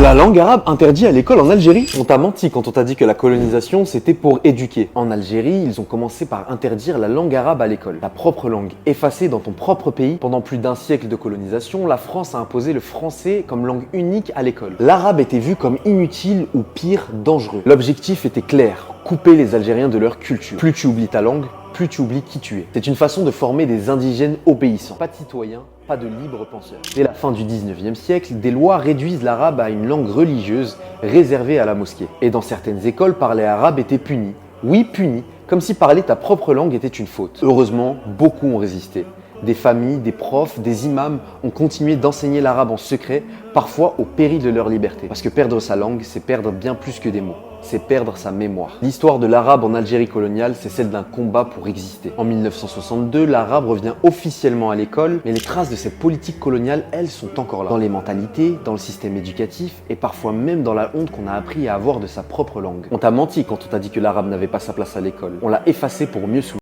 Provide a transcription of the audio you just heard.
La langue arabe interdite à l'école en Algérie? On t'a menti quand on t'a dit que la colonisation c'était pour éduquer. En Algérie, ils ont commencé par interdire la langue arabe à l'école. Ta propre langue, effacée dans ton propre pays. Pendant plus d'un siècle de colonisation, la France a imposé le français comme langue unique à l'école. L'arabe était vu comme inutile ou pire, dangereux. L'objectif était clair, couper les Algériens de leur culture. Plus tu oublies ta langue, plus tu oublies qui tu es. C'est une façon de former des indigènes obéissants. Pas de citoyens, pas de libres penseurs. Dès la fin du 19e siècle, des lois réduisent l'arabe à une langue religieuse réservée à la mosquée. Et dans certaines écoles, parler arabe était puni. Oui, puni, comme si parler ta propre langue était une faute. Heureusement, beaucoup ont résisté. Des familles, des profs, des imams ont continué d'enseigner l'arabe en secret, parfois au péril de leur liberté. Parce que perdre sa langue, c'est perdre bien plus que des mots. C'est perdre sa mémoire. L'histoire de l'arabe en Algérie coloniale, c'est celle d'un combat pour exister. En 1962, l'arabe revient officiellement à l'école, mais les traces de cette politique coloniale, elles, sont encore là. Dans les mentalités, dans le système éducatif, et parfois même dans la honte qu'on a appris à avoir de sa propre langue. On t'a menti quand on t'a dit que l'arabe n'avait pas sa place à l'école. On l'a effacé pour mieux souvenir.